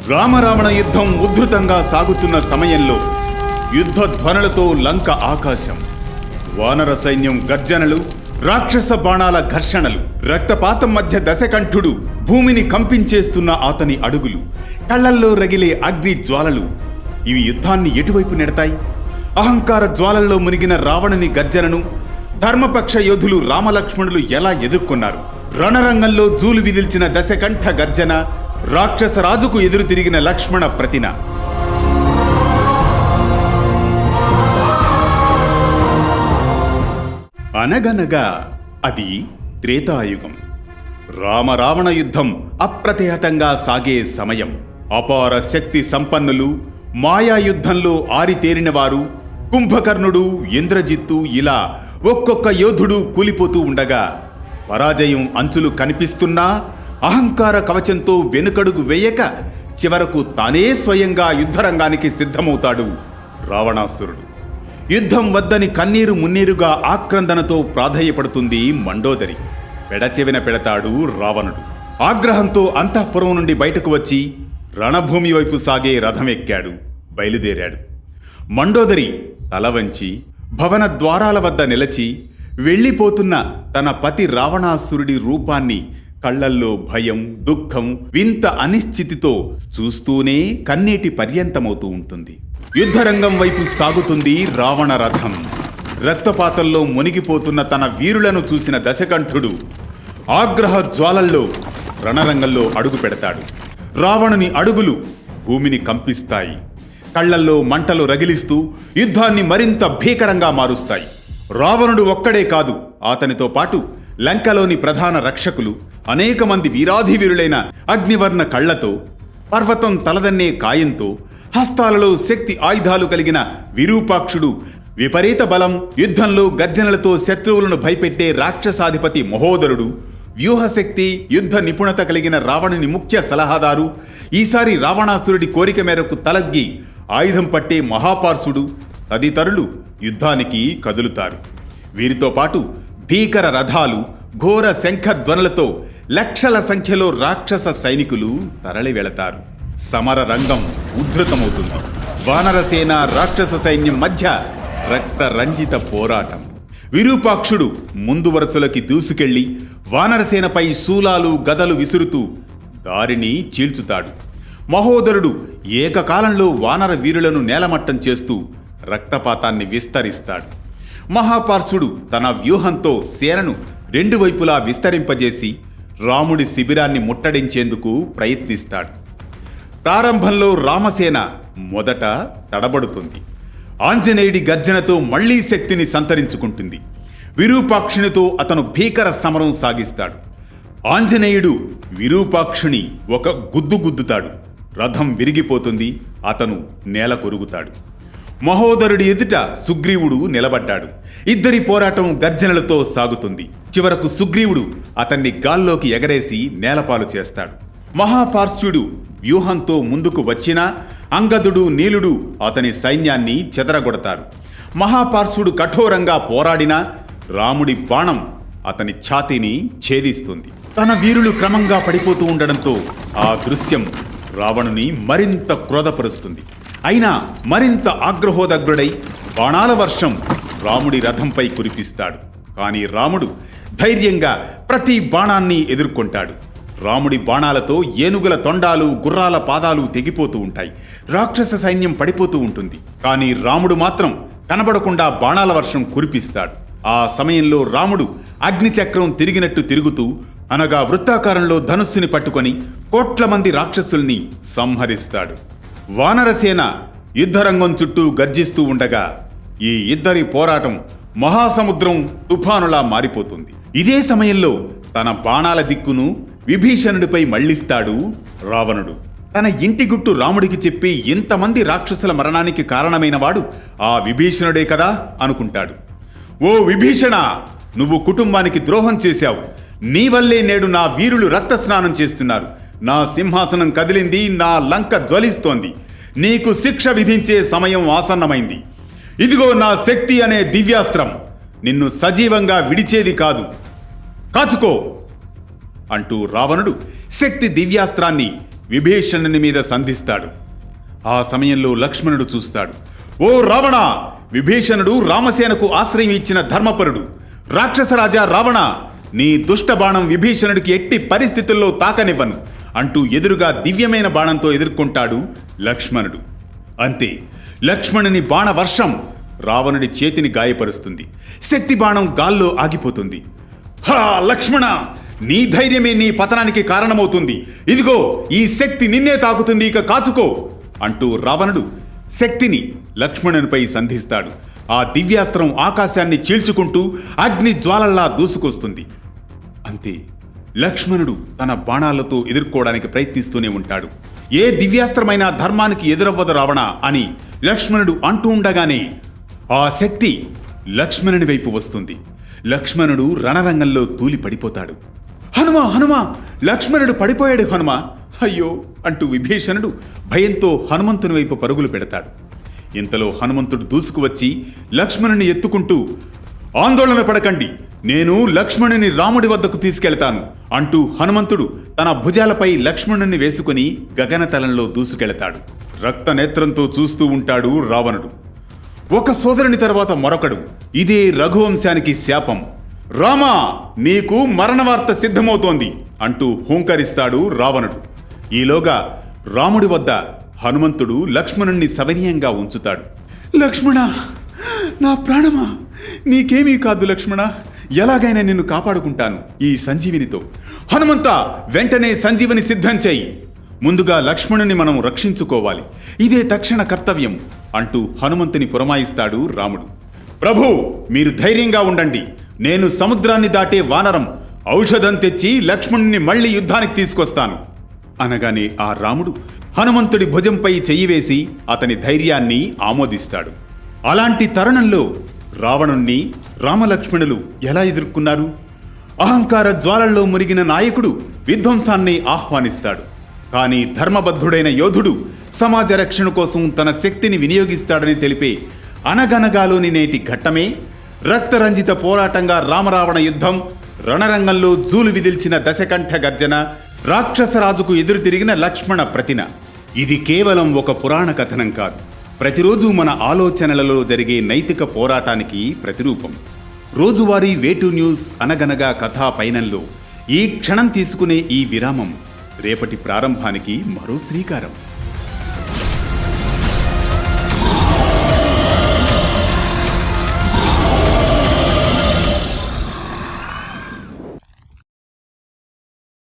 రామరావణ యుద్ధం ఉద్ధృతంగా సాగుతున్న సమయంలో యుద్ధ ధ్వనులతో లంక ఆకాశం, వానర సైన్యం గర్జనలు, రాక్షస బాణాల ఘర్షణలు, రక్తపాతం మధ్య దశకంఠుడు భూమిని కంపించేస్తున్న అతని అడుగులు, కళ్లల్లో రగిలే అగ్ని జ్వాలలు ఇవి యుద్ధాన్ని ఎటువైపు నెడతాయి? అహంకార జ్వాలల్లో మునిగిన రావణుని గర్జనను ధర్మపక్ష యోధులు రామలక్ష్మణులు ఎలా ఎదుర్కొన్నారు? రణరంగంలో జూలు విదిల్చిన దశకంఠ గర్జన, రాక్షస రాజుకు ఎదురు తిరిగిన లక్ష్మణ ప్రతిన. అనగనగా అది త్రేతాయుగం. రామరావణ యుద్ధం అప్రతిహతంగా సాగే సమయం. అపార శక్తి సంపన్నులు, మాయాయుద్ధంలో ఆరితేరినవారు, కుంభకర్ణుడు, ఇంద్రజిత్తు ఇలా ఒక్కొక్క యోధుడు కూలిపోతూ ఉండగా పరాజయం అంచులు కనిపిస్తున్నా అహంకార కవచంతో వెనుకడుగు వేయక చివరకు తానే స్వయంగా యుద్ధరంగానికి సిద్ధమవుతాడు రావణాసురుడు. యుద్ధం వద్దని కన్నీరు మున్నీరుగా ఆక్రందనతో ప్రాధేయపడుతుంది మండోదరి. పెడచెవిన పెడతాడు రావణుడు. ఆగ్రహంతో అంతఃపురం నుండి బయటకు వచ్చి రణభూమి వైపు సాగే రథమెక్కాడు, బయలుదేరాడు. మండోదరి తల వంచి భవన ద్వారాల వద్ద నిలచి వెళ్ళిపోతున్న తన పతి రావణాసురుడి రూపాన్ని కళ్లల్లో భయం, దుఃఖం, వింత అనిశ్చితితో చూస్తూనే కన్నీటి పర్యంతమవుతూ ఉంటుంది. యుద్ధరంగం వైపు సాగుతుంది రావణ రథం. రక్తపాతంలో మునిగిపోతున్న తన వీరులను చూసిన దశకంఠుడు ఆగ్రహ జ్వాలల్లో రణరంగంలో అడుగు పెడతాడు. రావణుని అడుగులు భూమిని కంపిస్తాయి. కళ్లల్లో మంటలు రగిలిస్తూ యుద్ధాన్ని మరింత భీకరంగా మారుస్తాయి. రావణుడు ఒక్కడే కాదు, అతనితో పాటు లంకలోని ప్రధాన రక్షకులు అనేక మంది వీరాధివీరులైన అగ్నివర్ణ కళ్లతో, పర్వతం తలదన్నే కాయంతో, హస్తాలలో శక్తి ఆయుధాలు కలిగిన విరూపాక్షుడు, విపరీత బలం, యుద్ధంలో గర్జనలతో శత్రువులను భయపెట్టే రాక్షసాధిపతి మహోదరుడు, వ్యూహశక్తి, యుద్ధ నిపుణత కలిగిన రావణుని ముఖ్య సలహాదారు, ఈసారి రావణాసురుడి కోరిక మేరకు తలగ్గి ఆయుధం పట్టే మహాపార్శుడు తదితరులు యుద్ధానికి కదులుతారు. వీరితో పాటు భీకర రథాలు, ఘోర శంఖధ్వనులతో లక్షల సంఖ్యలో రాక్షస సైనికులు తరలి వెళతారు. సమర రంగం ఉద్ధృతమవుతుంది. వానరసేన, రాక్షస సైన్యం మధ్య రక్తరంజిత పోరాటం. విరూపాక్షుడు ముందు వరుసలోకి దూసుకెళ్లి వానరసేనపై శూలాలు, గదలు విసురుతూ దారిని చీల్చుతాడు. మహోదరుడు ఏకకాలంలో వానర వీరులను నేలమట్టం చేస్తూ రక్తపాతాన్ని విస్తరిస్తాడు. మహాపార్శుడు తన వ్యూహంతో సేనను రెండు వైపులా విస్తరింపజేసి రాముడి శిబిరాన్ని ముట్టడించేందుకు ప్రయత్నిస్తాడు. ప్రారంభంలో రామసేన మొదట తడబడుతుంది. ఆంజనేయుడి గర్జనతో మళ్లీ శక్తిని సంతరించుకుంటుంది. విరూపాక్షునితో అతను భీకర సమరం సాగిస్తాడు. ఆంజనేయుడు విరూపాక్షుని ఒక గుద్దుతాడు. రథం విరిగిపోతుంది. అతను నేల కొరుగుతాడు. మహోదరుడి ఎదుట సుగ్రీవుడు నిలబడ్డాడు. ఇద్దరి పోరాటం గర్జనలతో సాగుతుంది. చివరకు సుగ్రీవుడు అతన్ని గాల్లోకి ఎగరేసి నేలపాలు చేస్తాడు. మహాపార్శ్వుడు వ్యూహంతో ముందుకు వచ్చినా అంగదుడు, నీలుడు అతని సైన్యాన్ని చెదరగొడతారు. మహాపార్శ్వుడు కఠోరంగా పోరాడినా రాముడి బాణం అతని ఛాతీని ఛేదిస్తుంది. తన వీరులు క్రమంగా పడిపోతూ ఉండడంతో ఆ దృశ్యం రావణుని మరింత క్రోధపరుస్తుంది. అయినా మరింత ఆగ్రహోదగ్రుడై బాణాల వర్షం రాముడి రథంపై కురిపిస్తాడు. కానీ రాముడు ధైర్యంగా ప్రతి బాణాన్ని ఎదుర్కొంటాడు. రాముడి బాణాలతో ఏనుగుల తొండాలు, గుర్రాల పాదాలు తెగిపోతూ ఉంటాయి. రాక్షస సైన్యం పడిపోతూ ఉంటుంది. కానీ రాముడు మాత్రం కనబడకుండా బాణాల వర్షం కురిపిస్తాడు. ఆ సమయంలో రాముడు అగ్నిచక్రం తిరిగినట్టు తిరుగుతూ అనగా వృత్తాకారంలో ధనుస్సుని పట్టుకొని కోట్ల మంది రాక్షసుల్ని సంహరిస్తాడు. వానరసేన యుద్ధరంగం చుట్టూ గర్జిస్తూ ఉండగా ఈ ఇద్దరి పోరాటం మహాసముద్రం తుఫానులా మారిపోతుంది. ఇదే సమయంలో తన బాణాల దిక్కును విభీషణుడిపై మళ్లిస్తాడు రావణుడు. తన ఇంటి గుట్టు రాముడికి చెప్పి ఇంతమంది రాక్షసుల మరణానికి కారణమైన వాడు ఆ విభీషణుడే కదా అనుకుంటాడు. ఓ విభీషణ, నువ్వు కుటుంబానికి ద్రోహం చేశావు. నీ వల్లే నేడు నా వీరులు రక్త స్నానం చేస్తున్నారు. నా సింహాసనం కదిలింది, నా లంక జ్వలిస్తోంది. నీకు శిక్ష విధించే సమయం ఆసన్నమైంది. ఇదిగో నా శక్తి అనే దివ్యాస్త్రం, నిన్ను సజీవంగా విడిచేది కాదు, కాచుకో అంటూ రావణుడు శక్తి దివ్యాస్త్రాన్ని విభీషణుని మీద సంధిస్తాడు. ఆ సమయంలో లక్ష్మణుడు చూస్తాడు. ఓ రావణ! విభీషణుడు రామసేనకు ఆశ్రయం ఇచ్చిన ధర్మపరుడు. రాక్షసరాజా రావణ! నీ దుష్ట బాణం విభీషణుడికి ఎట్టి పరిస్థితుల్లో తాకనివ్వను అంటూ ఎదురుగా దివ్యమైన బాణంతో ఎదుర్కొంటాడు లక్ష్మణుడు. అంతే, లక్ష్మణుని బాణవర్షం రావణుడి చేతిని గాయపరుస్తుంది. శక్తి బాణం గాల్లో ఆగిపోతుంది. హా లక్ష్మణ! నీ ధైర్యమే నీ పతనానికి కారణమవుతుంది. ఇదిగో ఈ శక్తి నిన్నే తాకుతుంది, ఇక కాచుకో అంటూ రావణుడు శక్తిని లక్ష్మణునిపై సంధిస్తాడు. ఆ దివ్యాస్త్రం ఆకాశాన్ని చీల్చుకుంటూ అగ్ని జ్వాలల్లా దూసుకొస్తుంది. అంతే, లక్ష్మణుడు తన బాణాలతో ఎదుర్కోవడానికి ప్రయత్నిస్తూనే ఉంటాడు. ఏ దివ్యాస్త్రమైనా ధర్మానికి ఎదురవ్వదు రావణ అని లక్ష్మణుడు అంటూ ఉండగానే ఆ శక్తి లక్ష్మణుని వైపు వస్తుంది. లక్ష్మణుడు రణరంగంలో తూలి పడిపోతాడు. హనుమా హనుమా! లక్ష్మణుడు పడిపోయాడు హనుమా! అయ్యో అంటూ విభీషణుడు భయంతో హనుమంతుని వైపు పరుగులు పెడతాడు. ఇంతలో హనుమంతుడు దూసుకువచ్చి లక్ష్మణుని ఎత్తుకుంటూ, ఆందోళన పడకండి, నేను లక్ష్మణుని రాముడి వద్దకు తీసుకెళ్తాను అంటూ హనుమంతుడు తన భుజాలపై లక్ష్మణుని వేసుకుని గగనతలంలో దూసుకెళతాడు. రక్తనేత్రంతో చూస్తూ ఉంటాడు రావణుడు. ఒక సోదరుని తర్వాత మరొకడు. ఇదే రఘువంశానికి శాపం. రామా, నీకు మరణవార్త సిద్ధమవుతోంది అంటూ హూంకరిస్తాడు రావణుడు. ఈలోగా రాముడి వద్ద హనుమంతుడు లక్ష్మణుణ్ణి సవినయంగా ఉంచుతాడు. లక్ష్మణ, నా ప్రాణమా, నీకేమీ కాదు లక్ష్మణ, ఎలాగైనా నిన్ను కాపాడుకుంటాను ఈ సంజీవినితో. హనుమంత, వెంటనే సంజీవిని సిద్ధం చేయి. ముందుగా లక్ష్మణుని మనం రక్షించుకోవాలి, ఇదే తక్షణ కర్తవ్యం అంటూ హనుమంతుని పురమాయిస్తాడు రాముడు. ప్రభు, మీరు ధైర్యంగా ఉండండి, నేను సముద్రాన్ని దాటే వానరం, ఔషధం తెచ్చి లక్ష్మణుని మళ్లీ యుద్ధానికి తీసుకొస్తాను అనగానే ఆ రాముడు హనుమంతుడి భుజంపై చెయ్యి వేసి అతని ధైర్యాన్ని ఆమోదిస్తాడు. అలాంటి తరుణంలో రావణుణ్ణి రామలక్ష్మణులు ఎలా ఎదుర్కొన్నారు? అహంకార జ్వాలల్లో మురిగిన నాయకుడు విధ్వంసాన్ని ఆహ్వానిస్తాడు. కానీ ధర్మబద్ధుడైన యోధుడు సమాజ రక్షణ కోసం తన శక్తిని వినియోగిస్తాడని తెలిపే అనగనగాలోని నేటి ఘట్టమే రక్తరంజిత పోరాటంగా రామరావణ యుద్ధం, రణరంగంలో జూలు విదిల్చిన దశకంఠ గర్జన, రాక్షసరాజుకు ఎదురు తిరిగిన లక్ష్మణ ప్రతిన. ఇది కేవలం ఒక పురాణ కథనం కాదు, ప్రతిరోజు మన ఆలోచనలలో జరిగే నైతిక పోరాటానికి ప్రతిరూపం. రోజువారీ వేటు న్యూస్ అనగనగా కథా పయనంలో ఈ క్షణం తీసుకునే ఈ విరామం రేపటి ప్రారంభానికి మరో శ్రీకారం.